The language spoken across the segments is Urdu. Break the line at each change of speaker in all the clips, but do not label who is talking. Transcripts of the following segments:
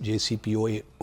JCPOA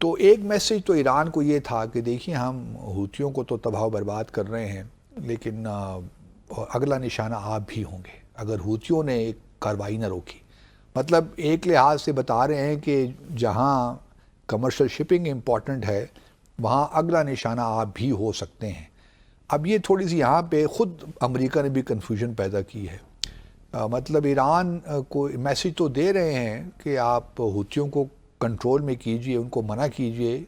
تو ایک میسیج تو ایران کو یہ تھا کہ دیکھیے ہم حوثیوں کو تو تباہ و برباد کر رہے ہیں، لیکن اگلا نشانہ آپ بھی ہوں گے اگر حوثیوں نے ایک کارروائی نہ روکی. مطلب ایک لحاظ سے بتا رہے ہیں کہ جہاں کمرشل شپنگ امپورٹنٹ ہے وہاں اگلا نشانہ آپ بھی ہو سکتے ہیں. اب یہ تھوڑی سی یہاں پہ خود امریکہ نے بھی کنفیوژن پیدا کی ہے. مطلب ایران کو میسیج تو دے رہے ہیں کہ آپ حوثیوں کو کنٹرول میں کیجئے، ان کو منع کیجئے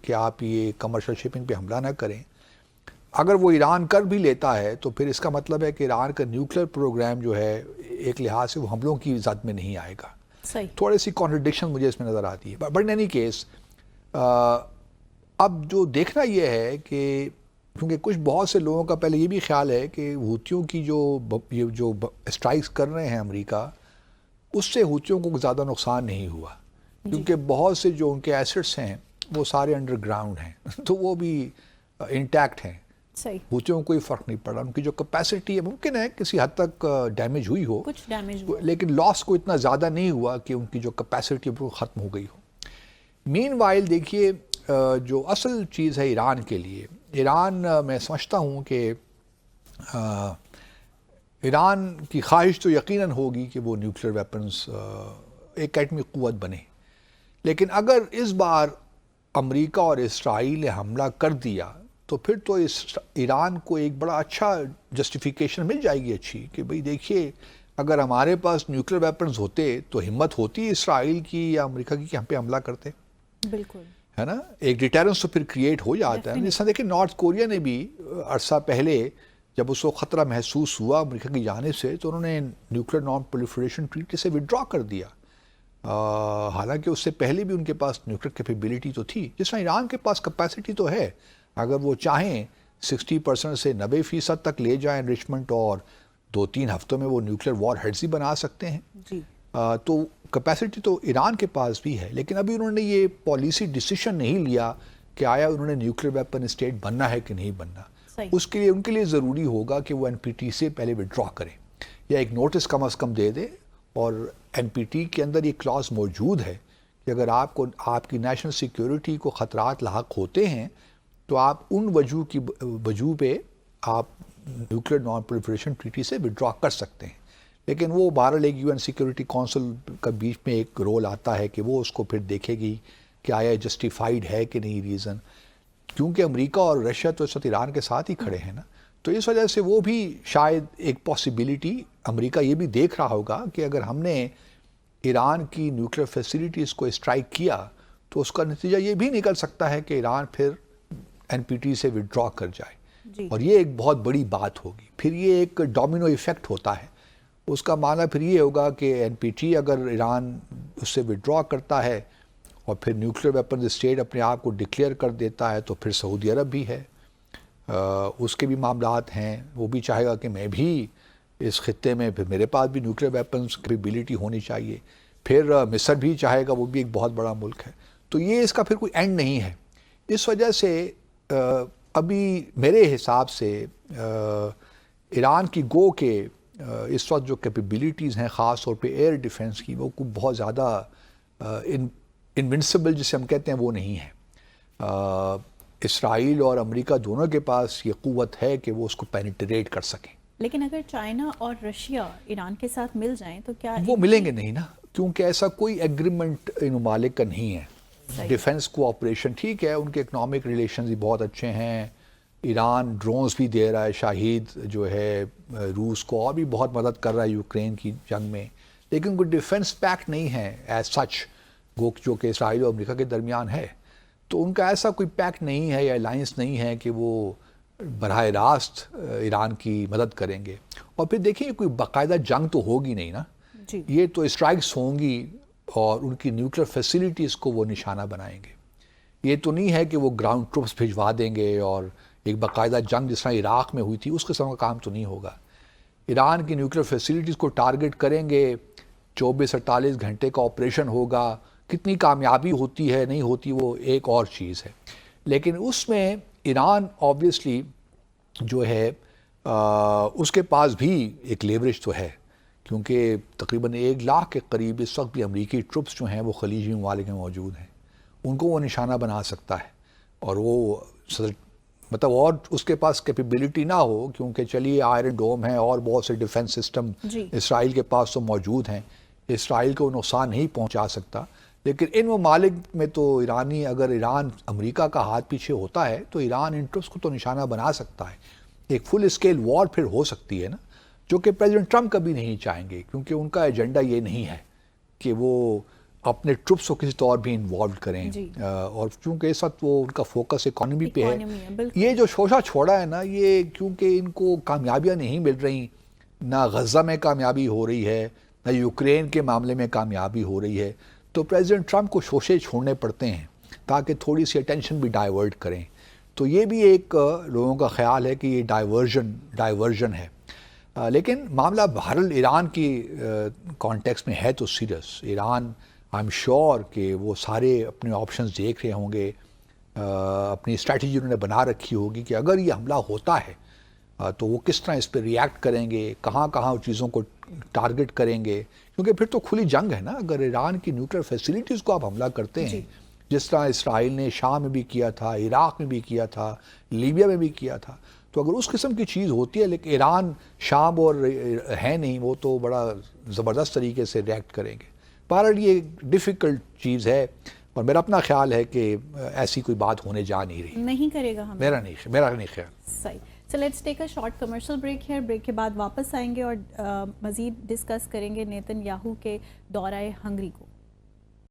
کہ آپ یہ کمرشل شپنگ پہ حملہ نہ کریں. اگر وہ ایران کر بھی لیتا ہے تو پھر اس کا مطلب ہے کہ ایران کا نیوکلیر پروگرام جو ہے ایک لحاظ سے وہ حملوں کی زد میں نہیں آئے گا.
صحیح.
تھوڑی سی کانٹرڈکشن مجھے اس میں نظر آتی ہے. بٹ ان اینی کیس اب جو دیکھنا یہ ہے کہ کیونکہ کچھ بہت سے لوگوں کا پہلے یہ بھی خیال ہے کہ حوثیوں کی جو اسٹرائکس کر رہے ہیں امریکہ، اس سے حوثیوں کو زیادہ نقصان نہیں ہوا، کیونکہ بہت سے جو ان کے ایسٹس ہیں وہ سارے انڈر گراؤنڈ ہیں تو وہ بھی انٹیکٹ ہیں.
صحیح.
حوثیوں کو کوئی فرق نہیں پڑا. ان کی جو کیپیسٹی ہے ممکن ہے کسی حد تک ڈیمیج ہوئی ہو،
کچھ ڈیمیج ہوا،
لیکن لاس کو اتنا زیادہ نہیں ہوا کہ ان کی جو کیپیسٹی وہ ختم ہو گئی ہو. مین وائل دیکھیے جو اصل چیز ہے ایران کے لیے، ایران میں سمجھتا ہوں کہ ایران کی خواہش تو یقیناً ہوگی کہ وہ نیوکلیر ویپنز ایک ایٹمی قوت بنے. لیکن اگر اس بار امریکہ اور اسرائیل نے حملہ کر دیا تو پھر تو ایران کو ایک بڑا اچھا جسٹیفیکیشن مل جائے گی اچھی کہ بھئی دیکھیے اگر ہمارے پاس نیوکلیر ویپنز ہوتے تو ہمت ہوتی اسرائیل کی یا امریکہ کی کہ ہم پہ حملہ کرتے.
بالکل
ہے نا، ایک ڈیٹرنس تو پھر کریٹ ہو جاتا ہے. جس طرح دیکھیں نارتھ کوریا نے بھی عرصہ پہلے جب اس کو خطرہ محسوس ہوا امریکہ کی جانب سے تو انہوں نے نیوکلیر نان پرولیفریشن ٹریٹی سے وڈرا کر دیا. حالانکہ اس سے پہلے بھی ان کے پاس نیوکلیر کیپیبلٹی تو تھی. جس طرح ایران کے پاس کیپیسٹی تو ہے، اگر وہ چاہیں 60% سے 90% تک لے جائیں انریچمنٹ اور 2-3 ہفتوں میں وہ نیوکلیر وار ہیڈز ہی بنا سکتے ہیں.
جی.
تو کیپیسٹی تو ایران کے پاس بھی ہے، لیکن ابھی انہوں نے یہ پالیسی ڈیسیشن نہیں لیا کہ آیا انہوں نے نیوکلیر ویپن اسٹیٹ بننا ہے کہ نہیں بننا. اس کے لیے ان کے لیے ضروری ہوگا کہ وہ این پی ٹی سے پہلے وڈرا کریں یا ایک نوٹس کم از کم دے دے. اور این پی ٹی کے اندر یہ کلاس موجود ہے کہ اگر آپ کی نیشنل سیکیورٹی کو خطرات لاحق ہوتے ہیں تو آپ ان وجوہ پہ آپ نیوکلیر نان پرولیفریشن ٹریٹی سے وڈرا کر سکتے ہیں. لیکن وہ بہرحال ایک UN سیکیورٹی کونسل کا بیچ میں ایک رول آتا ہے کہ وہ اس کو پھر دیکھے گی کہ آیا جسٹیفائیڈ ہے کہ نہیں ریزن، کیونکہ امریکہ اور رشیا تو اس وقت ایران کے ساتھ ہی کھڑے ہیں نا. تو اس وجہ سے وہ بھی شاید ایک پاسبلٹی امریکہ یہ بھی دیکھ رہا ہوگا کہ اگر ہم نے ایران کی نیوکلیر فیسلٹیز کو اسٹرائک کیا تو اس کا نتیجہ یہ بھی نکل سکتا ہے کہ ایران پھر این پی ٹی سے وڈرا کر جائے. اور یہ ایک بہت بڑی بات ہوگی. پھر یہ ایک ڈومینو ایفیکٹ ہوتا ہے. اس کا معنی پھر یہ ہوگا کہ این پی ٹی اگر ایران اس سے وڈرا کرتا ہے اور پھر نیوکلیر ویپنز اسٹیٹ اپنے آپ کو ڈکلیئر کر دیتا ہے تو پھر سعودی عرب بھی ہے، اس کے بھی معاملات ہیں. وہ بھی چاہے گا کہ میں بھی اس خطے میں پھر میرے پاس بھی نیوکلیر ویپنز کیپیبلٹی ہونی چاہیے. پھر مصر بھی چاہے گا، وہ بھی ایک بہت بڑا ملک ہے. تو یہ اس کا پھر کوئی اینڈ نہیں ہے. اس وجہ سے ابھی میرے حساب سے ایران کی گو کے اس وقت جو کیپیبلٹیز ہیں خاص طور پہ ایئر ڈیفنس کی، وہ کوئی بہت زیادہ انونسبل جسے ہم کہتے ہیں وہ نہیں ہے. اسرائیل اور امریکہ دونوں کے پاس یہ قوت ہے کہ وہ اس کو پینیٹریٹ کر سکیں.
لیکن اگر چائنا اور رشیا ایران کے ساتھ مل جائیں تو کیا
وہ ملیں گے نہیں نا، کیونکہ ایسا کوئی ایگریمنٹ ان ممالک کا نہیں ہے. ڈیفنس کوآپریشن ٹھیک ہے، ان کے اکنامک ریلیشنز بھی بہت اچھے ہیں. ایران ڈرونز بھی دے رہا ہے، شاہید جو ہے روس کو اور بھی بہت مدد کر رہا ہے یوکرین کی جنگ میں. لیکن کوئی ڈیفنس پیکٹ نہیں ہے ایز سچ جو کہ اسرائیل اور امریکہ کے درمیان ہے. تو ان کا ایسا کوئی پیکٹ نہیں ہے یا الائنس نہیں ہے کہ وہ براہ راست ایران کی مدد کریں گے. اور پھر دیکھیں کوئی باقاعدہ جنگ تو ہوگی نہیں نا. یہ تو اسٹرائکس ہوں گی اور ان کی نیوکلیر فیسلٹیز کو وہ نشانہ بنائیں گے. یہ تو نہیں ہے کہ وہ گراؤنڈ ٹروپس بھجوا دیں گے اور ایک باقاعدہ جنگ جس طرح عراق میں ہوئی تھی اس قسم کا کام تو نہیں ہوگا. ایران کی نیوکلیر فیسلٹیز کو ٹارگٹ کریں گے، 24-48 گھنٹے کا آپریشن ہوگا. کتنی کامیابی ہوتی ہے نہیں ہوتی وہ ایک اور چیز ہے. لیکن اس میں ایران آبویسلی جو ہے اس کے پاس بھی ایک لیوریج تو ہے، کیونکہ تقریباً 1 لاکھ کے قریب اس وقت بھی امریکی ٹروپس جو ہیں وہ خلیجی ممالک میں موجود ہیں ان کو وہ نشانہ بنا سکتا ہے، اور وہ مطلب اور اس کے پاس کیپیبلٹی نہ ہو، کیونکہ چلیے آئرن ڈوم ہے اور بہت سے ڈیفنس سسٹم اسرائیل کے پاس تو موجود ہیں، اسرائیل کو نقصان نہیں پہنچا سکتا، لیکن ان ممالک میں تو ایرانی، اگر ایران امریکہ کا ہاتھ پیچھے ہوتا ہے تو ایران انٹرسٹ کو تو نشانہ بنا سکتا ہے، ایک فل اسکیل وار پھر ہو سکتی ہے نا، جو کہ پریزیڈنٹ ٹرمپ کبھی نہیں چاہیں گے، کیونکہ ان کا ایجنڈا یہ نہیں ہے کہ وہ اپنے ٹروپس کو کسی طور بھی انوالو کریں، اور چونکہ اس وقت وہ ان کا فوکس اکانومی پہ ہے، یہ جو شوشہ چھوڑا ہے نا، یہ کیونکہ ان کو کامیابیاں نہیں مل رہی، نہ غزہ میں کامیابی ہو رہی ہے، نہ یوکرین کے معاملے میں کامیابی ہو رہی ہے، تو پریزیڈنٹ ٹرمپ کو شوشے چھوڑنے پڑتے ہیں تاکہ تھوڑی سی اٹینشن بھی ڈائیورٹ کریں، تو یہ بھی ایک لوگوں کا خیال ہے کہ یہ ڈائیورژن ہے، لیکن معاملہ بہرحال ایران کی کانٹیکس میں ہے تو serious, Iran I am sure کہ وہ سارے اپنے آپشنز دیکھ رہے ہوں گے، اپنی اسٹریٹجی انہوں نے بنا رکھی ہوگی کہ اگر یہ حملہ ہوتا ہے تو وہ کس طرح اس پہ ریئیکٹ کریں گے، کہاں کہاں چیزوں کو ٹارگٹ کریں گے، کیونکہ پھر تو کھلی جنگ ہے نا، اگر ایران کی نیوکلیئر فیسلٹیز کو آپ حملہ کرتے ہیں، جس طرح اسرائیل نے شام میں بھی کیا تھا، عراق میں بھی کیا تھا، لیبیا میں بھی کیا تھا، تو اگر اس قسم کی چیز ہوتی ہے، لیکن ایران شام اور ہے نہیں، وہ تو بڑا زبردست طریقے سے ریئیکٹ کریں گے، بہرحال یہ ڈیفیکلٹ چیز ہے، اور میرا اپنا خیال ہے کہ ایسی کوئی بات ہونے جا نہیں رہی،
نہیں کرے گا،
میرا نہیں خیال۔
صحیح، so let's take a short commercial break here. Break کے بعد واپس آئیں گے اور مزید ڈسکس کریں گے نیتن یاہو کے دورہ ہنگری کو۔